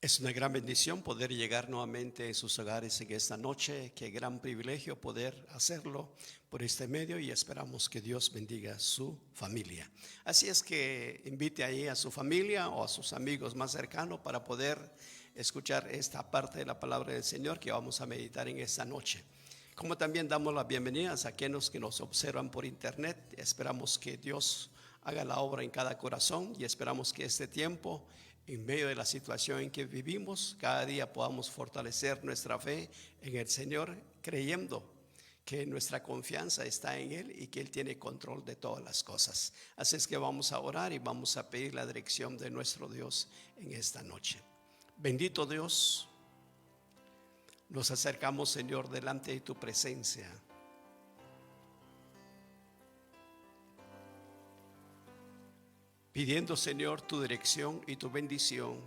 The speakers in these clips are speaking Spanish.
Es una gran bendición poder llegar nuevamente en sus hogares en esta noche. Qué gran privilegio poder hacerlo por este medio y esperamos que Dios bendiga su familia. Así es que invite ahí a su familia o a sus amigos más cercanos para poder escuchar esta parte de la palabra del Señor que vamos a meditar en esta noche. Como también damos las bienvenidas a aquellos que nos observan por internet. Esperamos que Dios haga la obra en cada corazón y esperamos que este tiempo, en medio de la situación en que vivimos, cada día podamos fortalecer nuestra fe en el Señor, creyendo que nuestra confianza está en Él y que Él tiene control de todas las cosas. Así es que vamos a orar y vamos a pedir la dirección de nuestro Dios en esta noche. Bendito Dios, nos acercamos, Señor, delante de tu presencia. Pidiendo, Señor, tu dirección y tu bendición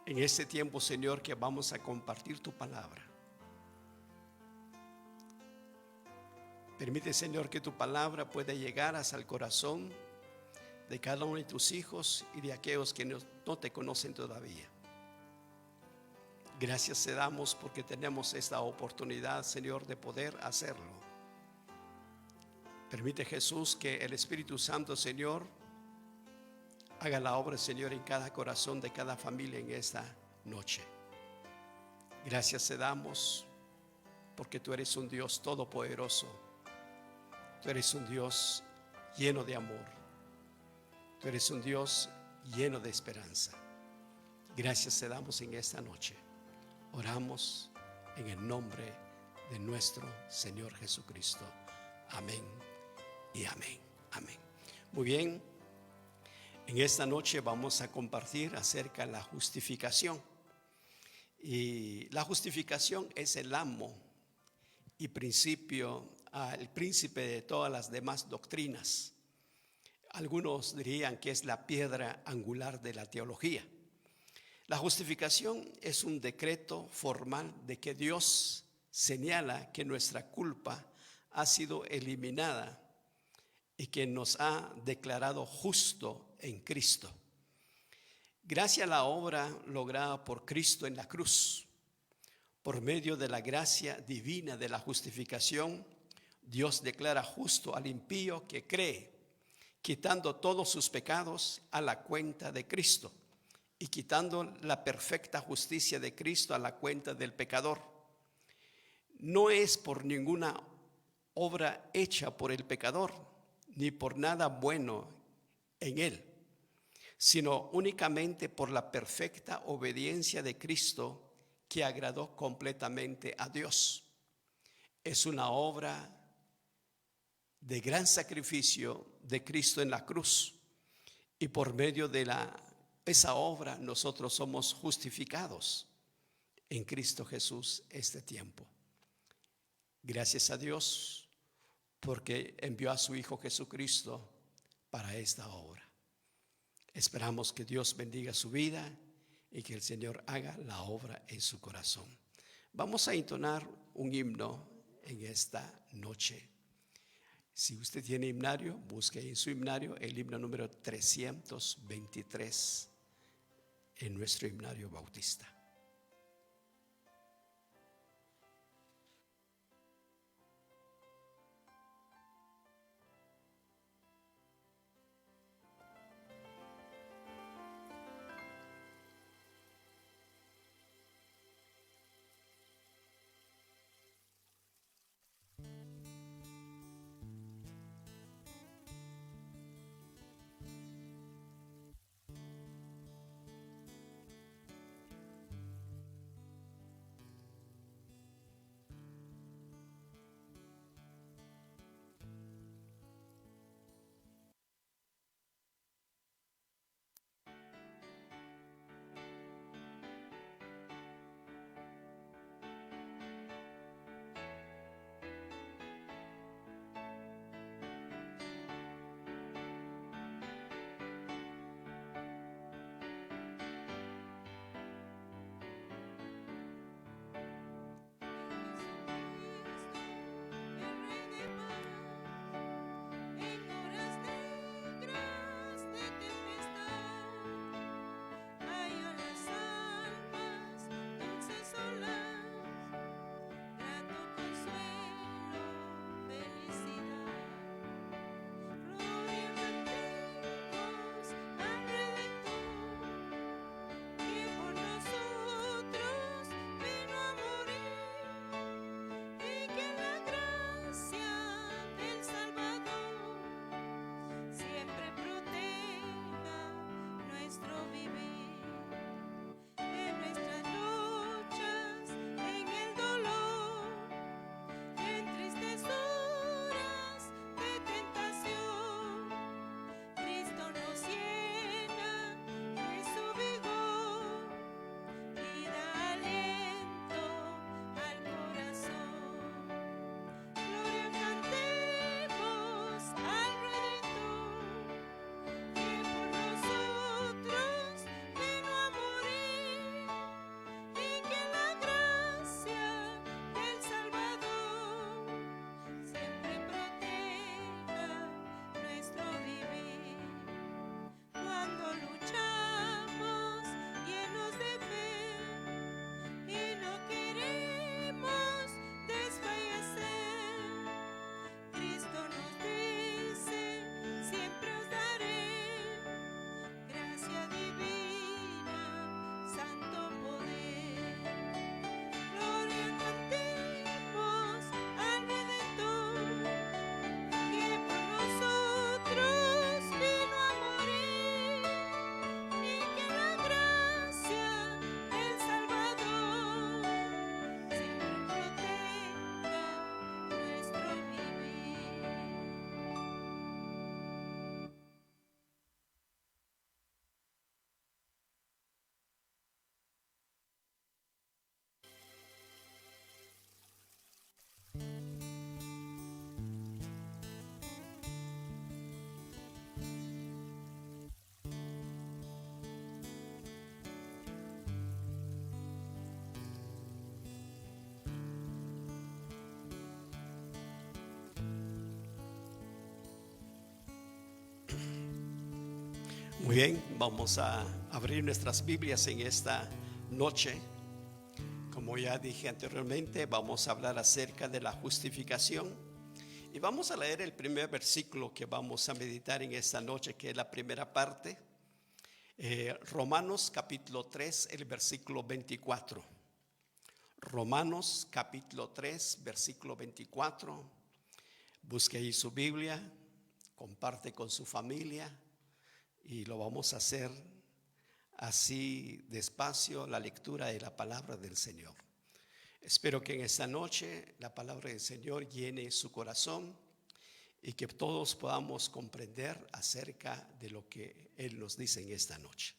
en este tiempo, Señor, que vamos a compartir tu palabra. Permite, Señor, que tu palabra pueda llegar hasta el corazón de cada uno de tus hijos y de aquellos que no te conocen todavía. Gracias te damos porque tenemos esta oportunidad, Señor, de poder hacerlo. Permite, Jesús, que el Espíritu Santo, Señor, haga la obra, Señor, en cada corazón de cada familia en esta noche. Gracias te damos porque tú eres un Dios todopoderoso. Tú eres un Dios lleno de amor. Tú eres un Dios lleno de esperanza. Gracias te damos en esta noche. Oramos en el nombre de nuestro Señor Jesucristo. Amén y amén. Amén. Muy bien. En esta noche vamos a compartir acerca de la justificación. Y la justificación es el amo y principio, el príncipe de todas las demás doctrinas. Algunos dirían que es la piedra angular de la teología. La justificación es un decreto formal de que Dios señala que nuestra culpa ha sido eliminada y que nos ha declarado justo en Cristo. Gracias a la obra lograda por Cristo en la cruz, por medio de la gracia divina de la justificación, Dios declara justo al impío que cree, quitando todos sus pecados a la cuenta de Cristo y quitando la perfecta justicia de Cristo a la cuenta del pecador. No es por ninguna obra hecha por el pecador, ni por nada bueno en él, sino únicamente por la perfecta obediencia de Cristo que agradó completamente a Dios. Es una obra de gran sacrificio de Cristo en la cruz y por medio de esa obra nosotros somos justificados en Cristo Jesús este tiempo. Gracias a Dios porque envió a su Hijo Jesucristo para esta obra. Esperamos que Dios bendiga su vida y que el Señor haga la obra en su corazón. Vamos a entonar un himno en esta noche. Si usted tiene himnario, busque en su himnario el himno número 323 en nuestro himnario bautista. Muy bien, vamos a abrir nuestras Biblias en esta noche. Como ya dije anteriormente, vamos a hablar acerca de la justificación y vamos a leer el primer versículo que vamos a meditar en esta noche, que es la primera parte. Romanos capítulo 3, el versículo 24. Romanos capítulo 3, versículo 24. Busque ahí su Biblia, comparte con su familia. Y lo vamos a hacer así despacio, la lectura de la palabra del Señor. Espero que en esta noche la palabra del Señor llene su corazón y que todos podamos comprender acerca de lo que Él nos dice en esta noche.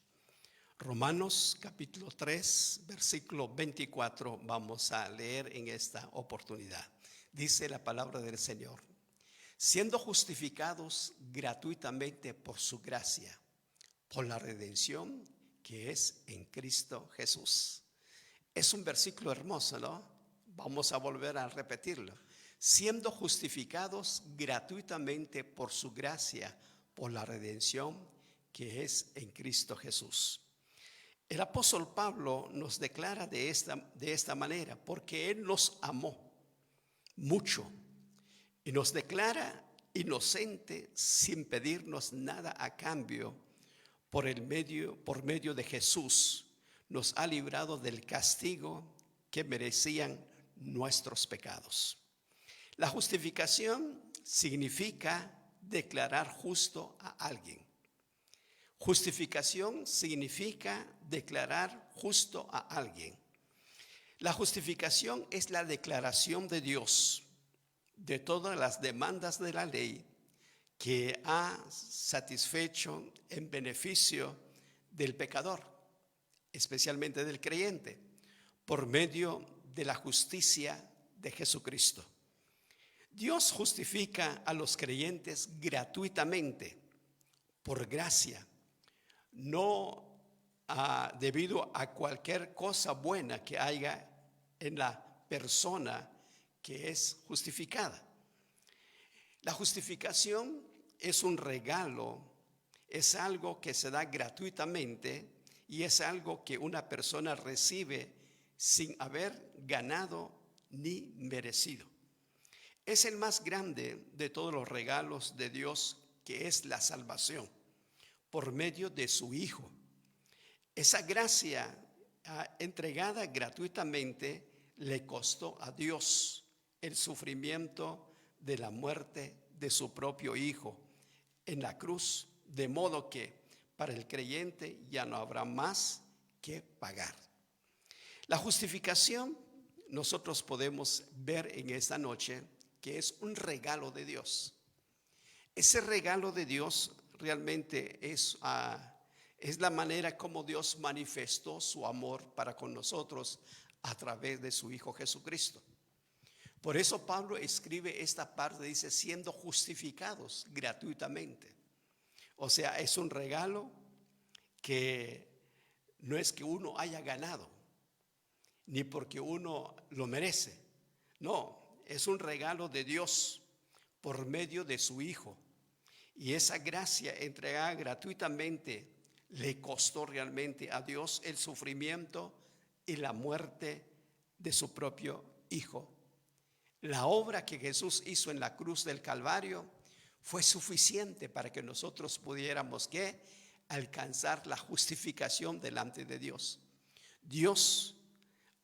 Romanos capítulo 3, versículo 24, vamos a leer en esta oportunidad. Dice la palabra del Señor: siendo justificados gratuitamente por su gracia, por la redención que es en Cristo Jesús. Es un versículo hermoso, ¿no? Vamos a volver a repetirlo. Siendo justificados gratuitamente por su gracia, por la redención que es en Cristo Jesús. El apóstol Pablo nos declara de esta manera, porque Él nos amó mucho y nos declara inocente sin pedirnos nada a cambio. Por medio de Jesús nos ha librado del castigo que merecían nuestros pecados. La justificación significa declarar justo a alguien. Justificación significa declarar justo a alguien. La justificación es la declaración de Dios de todas las demandas de la ley que ha satisfecho en beneficio del pecador, especialmente del creyente, por medio de la justicia de Jesucristo. Dios justifica a los creyentes gratuitamente, por gracia, no debido a cualquier cosa buena que haya en la persona que es justificada. La justificación es un regalo, es algo que se da gratuitamente y es algo que una persona recibe sin haber ganado ni merecido. Es el más grande de todos los regalos de Dios, que es la salvación por medio de su Hijo. Esa gracia entregada gratuitamente le costó a Dios el sufrimiento de la muerte de su propio Hijo en la cruz, de modo que para el creyente ya no habrá más que pagar. La justificación nosotros podemos ver en esta noche que es un regalo de Dios. Ese regalo de Dios realmente es la manera como Dios manifestó su amor para con nosotros a través de su Hijo Jesucristo. Por eso Pablo escribe esta parte, dice, siendo justificados gratuitamente. O sea, es un regalo que no es que uno haya ganado, ni porque uno lo merece. No, es un regalo de Dios por medio de su Hijo. Y esa gracia entregada gratuitamente le costó realmente a Dios el sufrimiento y la muerte de su propio Hijo. La obra que Jesús hizo en la cruz del Calvario fue suficiente para que nosotros pudiéramos alcanzar la justificación delante de Dios. Dios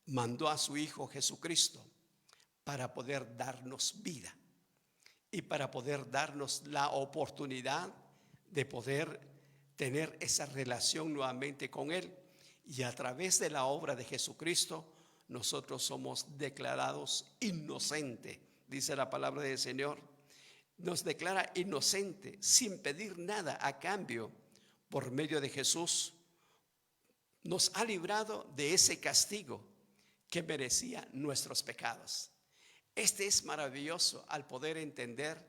mandó a su Hijo Jesucristo para poder darnos vida y para poder darnos la oportunidad de poder tener esa relación nuevamente con Él. Y a través de la obra de Jesucristo nosotros somos declarados inocentes, dice la palabra del Señor. Nos declara inocente sin pedir nada a cambio. Por medio de Jesús nos ha librado de ese castigo que merecía nuestros pecados. Este es maravilloso al poder entender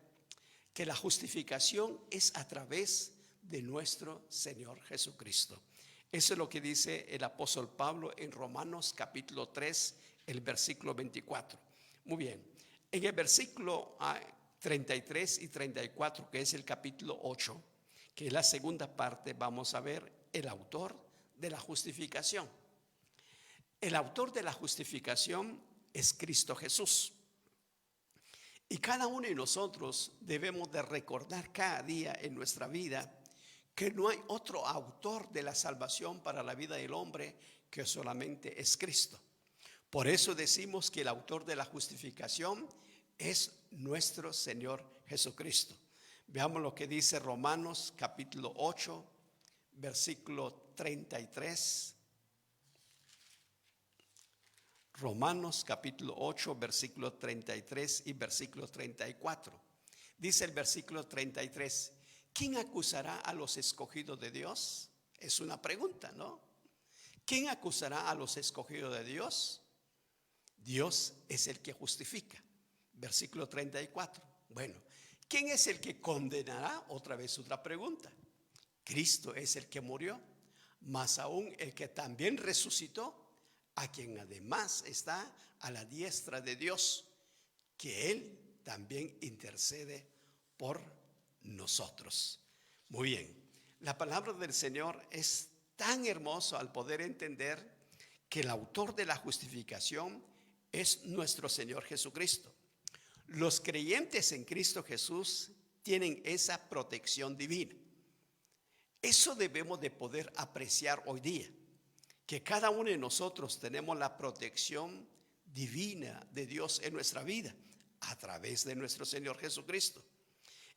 que la justificación es a través de nuestro Señor Jesucristo. Eso es lo que dice el apóstol Pablo en Romanos capítulo 3, el versículo 24. Muy bien, en el versículo 33 y 34, que es el capítulo 8, que es la segunda parte, vamos a ver el autor de la justificación. El autor de la justificación es Cristo Jesús. Y cada uno de nosotros debemos de recordar cada día en nuestra vida que no hay otro autor de la salvación para la vida del hombre que solamente es Cristo. Por eso decimos que el autor de la justificación es nuestro Señor Jesucristo. Veamos lo que dice Romanos capítulo 8, versículo 33. Romanos capítulo 8, versículo 33 y versículo 34. Dice el versículo 33, ¿quién acusará a los escogidos de Dios? Es una pregunta, ¿no? ¿Quién acusará a los escogidos de Dios? Dios es el que justifica. Versículo 34. Bueno, ¿quién es el que condenará? Otra vez otra pregunta. Cristo es el que murió, más aún el que también resucitó, a quien además está a la diestra de Dios, que Él también intercede por nosotros. Muy bien, la palabra del Señor es tan hermoso al poder entender que el autor de la justificación es nuestro Señor Jesucristo. Los creyentes en Cristo Jesús tienen esa protección divina. Eso debemos de poder apreciar hoy día, que cada uno de nosotros tenemos la protección divina de Dios en nuestra vida a través de nuestro Señor Jesucristo.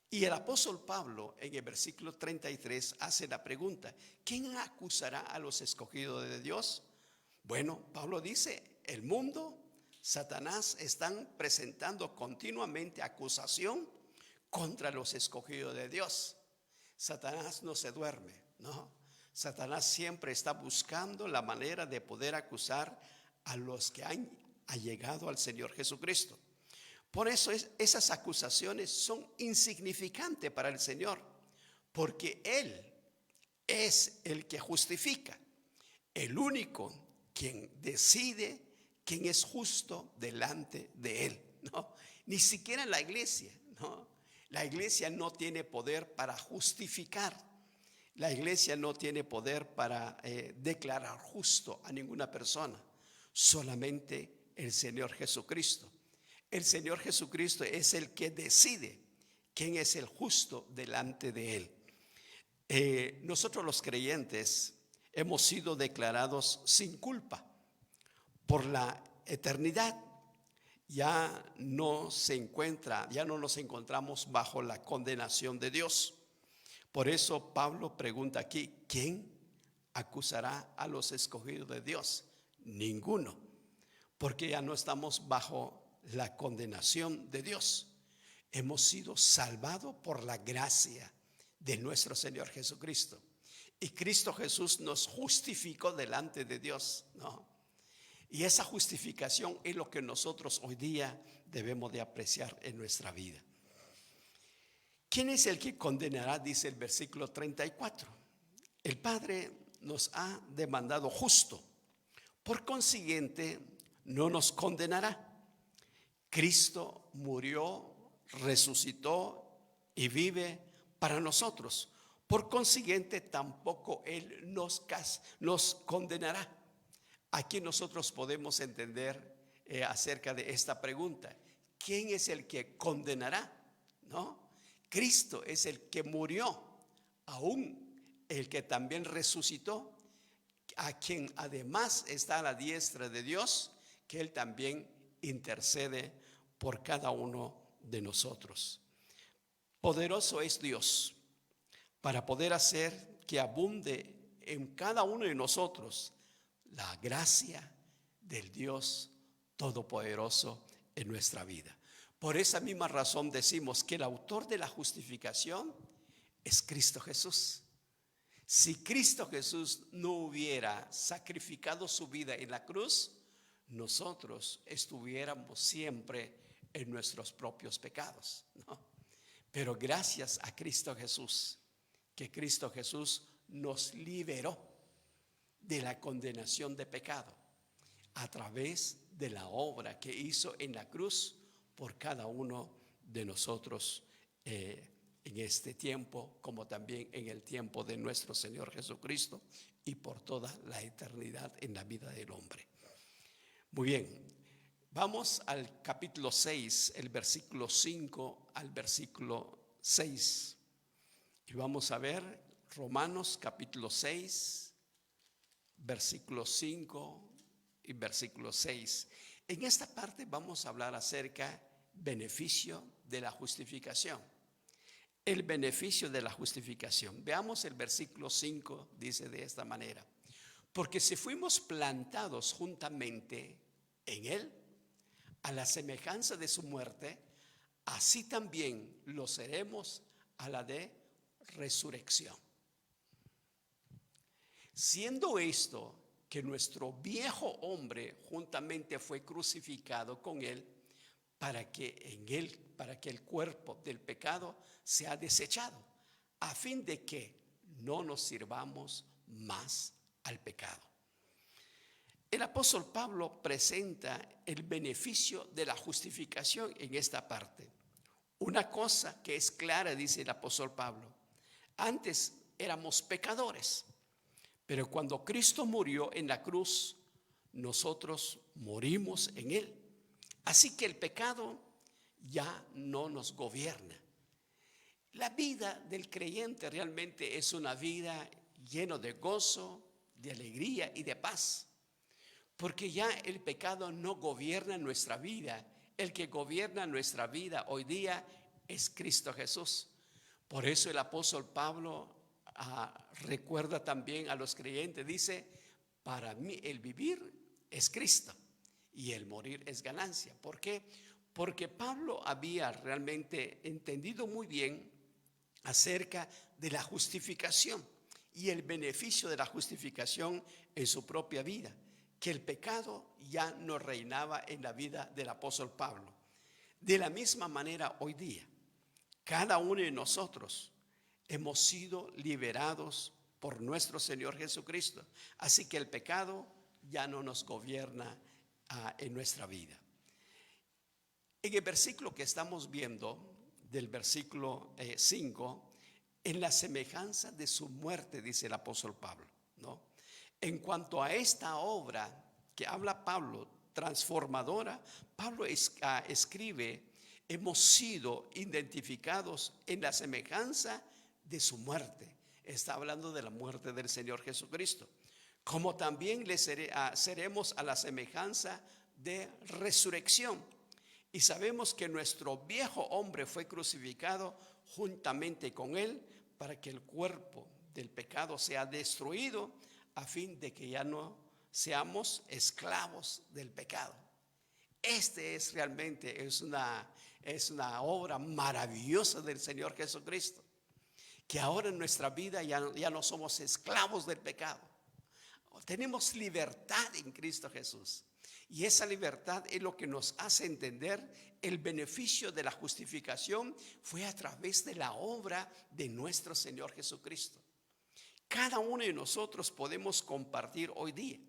Y el apóstol Pablo en el versículo 33 hace la pregunta, ¿quién acusará a los escogidos de Dios? Bueno, Pablo dice, el mundo, Satanás están presentando continuamente acusación contra los escogidos de Dios. Satanás no se duerme, ¿no? Satanás siempre está buscando la manera de poder acusar a los que han llegado al Señor Jesucristo. Por eso esas acusaciones son insignificantes para el Señor, porque Él es el que justifica, el único quien decide quién es justo delante de Él, ¿no? Ni siquiera la iglesia, ¿no? La iglesia no tiene poder para justificar. La iglesia no tiene poder para declarar justo a ninguna persona, solamente el Señor Jesucristo. El Señor Jesucristo es el que decide quién es el justo delante de Él. Nosotros los creyentes hemos sido declarados sin culpa por la eternidad. Ya no nos encontramos bajo la condenación de Dios. Por eso Pablo pregunta aquí, ¿quién acusará a los escogidos de Dios? Ninguno, porque ya no estamos bajo la condenación de Dios. Hemos sido salvados por la gracia de nuestro Señor Jesucristo. Y Cristo Jesús nos justificó delante de Dios, ¿no? Y esa justificación es lo que nosotros hoy día debemos de apreciar en nuestra vida. ¿Quién es el que condenará? Dice el versículo 34. El Padre nos ha demandado justo. Por consiguiente, no nos condenará. Cristo murió, resucitó y vive para nosotros. Por consiguiente, tampoco Él nos condenará. Aquí nosotros podemos entender acerca de esta pregunta. ¿Quién es el que condenará? ¿No? Cristo es el que murió, aún el que también resucitó, a quien además está a la diestra de Dios, que Él también intercede por cada uno de nosotros. Poderoso es Dios para poder hacer que abunde en cada uno de nosotros la gracia del Dios Todopoderoso en nuestra vida. Por esa misma razón decimos que el autor de la justificación es Cristo Jesús. Si Cristo Jesús no hubiera sacrificado su vida en la cruz, nosotros estuviéramos siempre en nuestros propios pecados, ¿no? Pero gracias a Cristo Jesús, que Cristo Jesús nos liberó de la condenación de pecado a través de la obra que hizo en la cruz por cada uno de nosotros en este tiempo, como también en el tiempo de nuestro Señor Jesucristo y por toda la eternidad en la vida del hombre. Muy bien, vamos al capítulo 6, el versículo 5 al versículo 6. Y vamos a ver Romanos capítulo 6, versículo 5 y versículo 6. En esta parte vamos a hablar acerca beneficio de la justificación. El beneficio de la justificación. Veamos el versículo 5, dice de esta manera: porque si fuimos plantados juntamente en Él, a la semejanza de su muerte, así también lo seremos a la de resurrección. Siendo esto que nuestro viejo hombre juntamente fue crucificado con Él, para que el cuerpo del pecado sea desechado, a fin de que no nos sirvamos más al pecado. El apóstol Pablo presenta el beneficio de la justificación en esta parte. Una cosa que es clara, dice el apóstol Pablo: antes éramos pecadores, pero cuando Cristo murió en la cruz, nosotros morimos en Él. Así que el pecado ya no nos gobierna. La vida del creyente realmente es una vida llena de gozo, de alegría y de paz, porque ya el pecado no gobierna nuestra vida. El que gobierna nuestra vida hoy día es Cristo Jesús. Por eso el apóstol Pablo recuerda también a los creyentes, dice: para mí el vivir es Cristo y el morir es ganancia. ¿Por qué? Porque Pablo había realmente entendido muy bien acerca de la justificación y el beneficio de la justificación en su propia vida, que el pecado ya no reinaba en la vida del apóstol Pablo. De la misma manera hoy día, cada uno de nosotros hemos sido liberados por nuestro Señor Jesucristo. Así que el pecado ya no nos gobierna en nuestra vida. En el versículo que estamos viendo, del versículo 5, en la semejanza de su muerte, dice el apóstol Pablo, ¿no? En cuanto a esta obra que habla Pablo, transformadora, Pablo escribe: hemos sido identificados en la semejanza de su muerte. Está hablando de la muerte del Señor Jesucristo. Como también seremos a la semejanza de resurrección. Y sabemos que nuestro viejo hombre fue crucificado juntamente con Él, para que el cuerpo del pecado sea destruido, a fin de que ya no seamos esclavos del pecado. Este es realmente es una obra maravillosa del Señor Jesucristo, que ahora en nuestra vida ya no somos esclavos del pecado. Tenemos libertad en Cristo Jesús. Y esa libertad es lo que nos hace entender el beneficio de la justificación fue a través de la obra de nuestro Señor Jesucristo. Cada uno de nosotros podemos compartir hoy día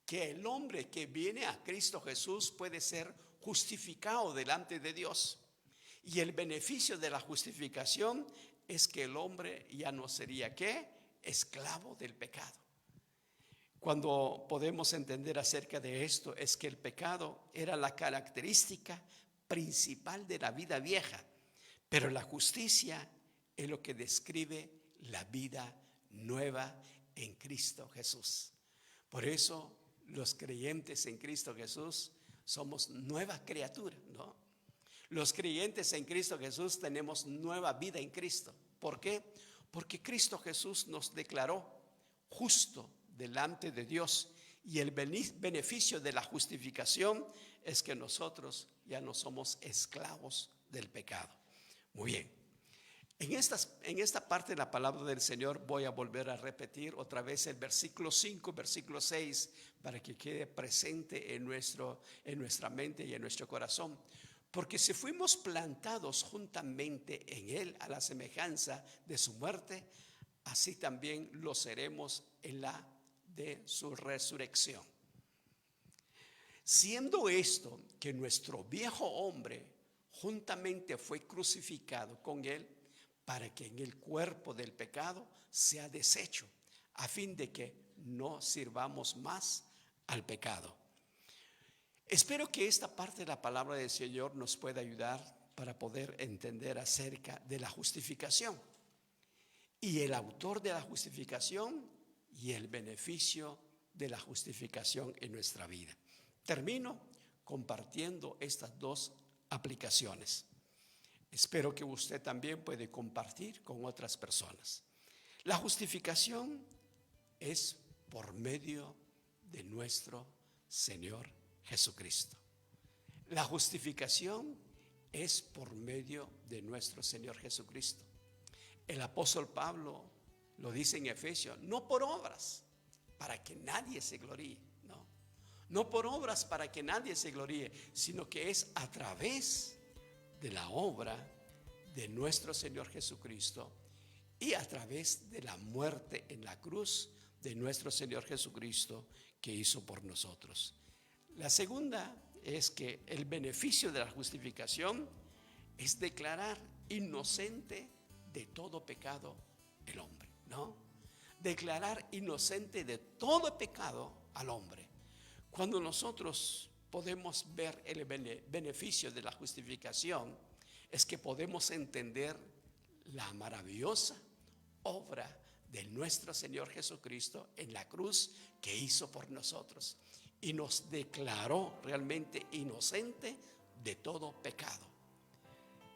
que el hombre que viene a Cristo Jesús puede ser justificado delante de Dios. Y el beneficio de la justificación es que el hombre ya no sería ¿qué? Esclavo del pecado. Cuando podemos entender acerca de esto, es que el pecado era la característica principal de la vida vieja, pero la justicia es lo que describe la vida nueva en Cristo Jesús. Por eso los creyentes en Cristo Jesús somos nueva criatura, ¿no? Los creyentes en Cristo Jesús tenemos nueva vida en Cristo. ¿Por qué? Porque Cristo Jesús nos declaró justo delante de Dios, y el beneficio de la justificación es que nosotros ya no somos esclavos del pecado. Muy bien, en esta parte de la palabra del Señor voy a volver a repetir otra vez el versículo 5, versículo 6, para que quede presente en nuestra mente y en nuestro corazón. Porque si fuimos plantados juntamente en Él a la semejanza de su muerte, así también lo seremos en la de su resurrección. Siendo esto que nuestro viejo hombre juntamente fue crucificado con Él, para que en el cuerpo del pecado sea deshecho, a fin de que no sirvamos más al pecado. Espero que esta parte de la palabra del Señor nos pueda ayudar para poder entender acerca de la justificación y el autor de la justificación y el beneficio de la justificación en nuestra vida. Termino compartiendo estas dos aplicaciones. Espero que usted también puede compartir con otras personas. La justificación es por medio de nuestro Señor Jesucristo. La justificación es por medio de nuestro Señor Jesucristo. El apóstol Pablo lo dice en Efesios, no por obras, para que nadie se gloríe, no por obras para que nadie se gloríe, sino que es a través de la obra de nuestro Señor Jesucristo y a través de la muerte en la cruz de nuestro Señor Jesucristo que hizo por nosotros. La segunda es que el beneficio de la justificación es declarar inocente de todo pecado el hombre, declarar inocente de todo pecado al hombre. Cuando nosotros podemos ver el beneficio de la justificación, es que podemos entender la maravillosa obra de nuestro Señor Jesucristo en la cruz que hizo por nosotros y nos declaró realmente inocente de todo pecado.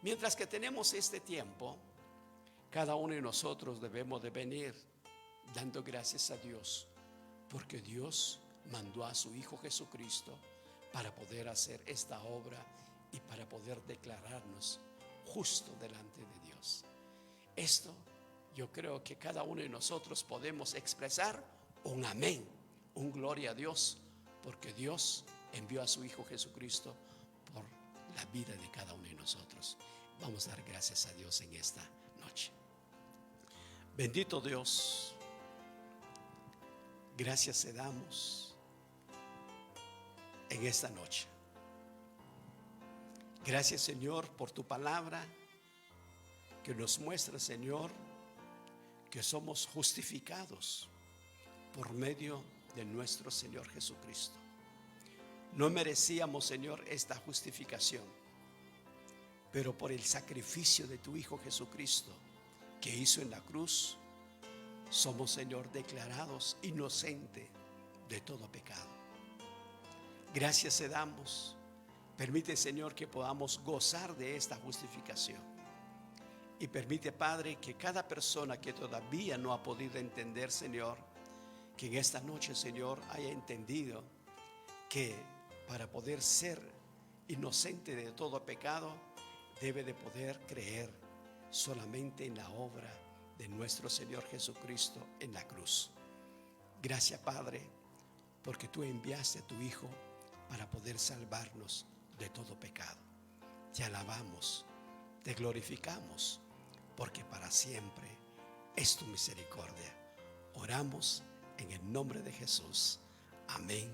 Mientras que tenemos este tiempo, cada uno de nosotros debemos de venir dando gracias a Dios, porque Dios mandó a su Hijo Jesucristo para poder hacer esta obra y para poder declararnos justo delante de Dios. Esto yo creo que cada uno de nosotros podemos expresar un amén, un gloria a Dios, porque Dios envió a su Hijo Jesucristo por la vida de cada uno de nosotros. Vamos a dar gracias a Dios en esta noche. Bendito Dios, gracias te damos en esta noche. Gracias, Señor, por tu palabra que nos muestra, Señor, que somos justificados por medio de nuestro Señor Jesucristo. No merecíamos, Señor, esta justificación, pero por el sacrificio de tu Hijo Jesucristo que hizo en la cruz, somos, Señor, declarados inocentes de todo pecado. Gracias te damos. Permite, Señor, que podamos gozar de esta justificación. Y permite, Padre, que cada persona que todavía no ha podido entender, Señor, que en esta noche, Señor, haya entendido que para poder ser inocente de todo pecado, debe de poder creer solamente en la obra de nuestro Señor Jesucristo en la cruz. Gracias, Padre, porque tú enviaste a tu Hijo para poder salvarnos de todo pecado. Te alabamos, te glorificamos, porque para siempre es tu misericordia. Oramos en el nombre de Jesús. Amén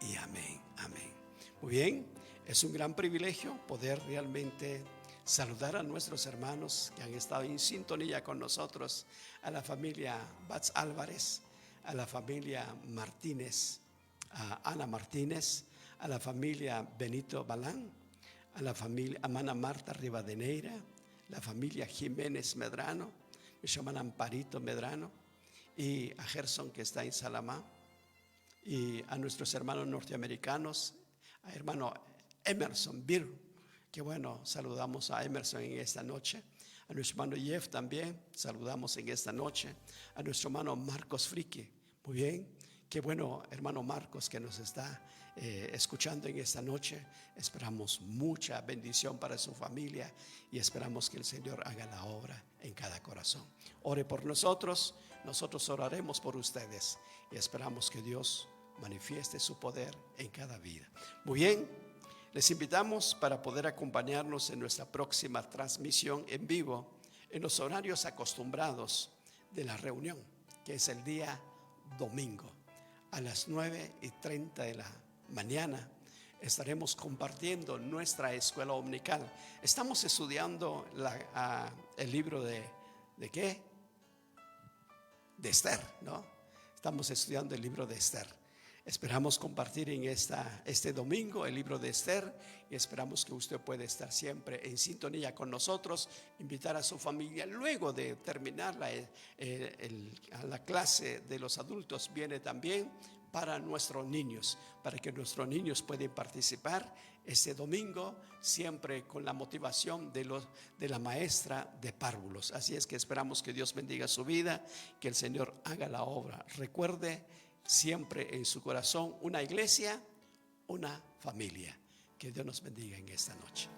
y amén, amén. Muy bien, es un gran privilegio poder realmente saludar a nuestros hermanos que han estado en sintonía con nosotros, a la familia Batz Álvarez, a la familia Martínez, a Ana Martínez, a la familia Benito Balán, a la familia Amana Marta Rivadeneira, la familia Jiménez Medrano, mi hermana Amparito Medrano, y a Gerson, que está en Salamá, y a nuestros hermanos norteamericanos, a hermano Emerson Bill, que bueno, saludamos a Emerson en esta noche, a nuestro hermano Jeff también, saludamos en esta noche, a nuestro hermano Marcos Friki, muy bien, qué bueno, hermano Marcos, que nos está escuchando en esta noche. Esperamos mucha bendición para su familia y esperamos que el Señor haga la obra en cada corazón. Ore por nosotros, nosotros oraremos por ustedes y esperamos que Dios manifieste su poder en cada vida. Muy bien, les invitamos para poder acompañarnos en nuestra próxima transmisión en vivo en los horarios acostumbrados de la reunión, que es el día domingo a las 9:30 de la mañana estaremos compartiendo nuestra escuela dominical. Estamos estudiando el libro ¿de qué? De Esther, ¿no? Estamos estudiando el libro de Esther. Esperamos compartir en este domingo el libro de Esther, y esperamos que usted pueda estar siempre en sintonía con nosotros, invitar a su familia. Luego de terminar la clase de los adultos, viene también para nuestros niños, para que nuestros niños puedan participar este domingo, siempre con la motivación de la maestra de párvulos. Así es que esperamos que Dios bendiga su vida, que el Señor haga la obra. Recuerde siempre en su corazón una iglesia, una familia. Que Dios nos bendiga en esta noche.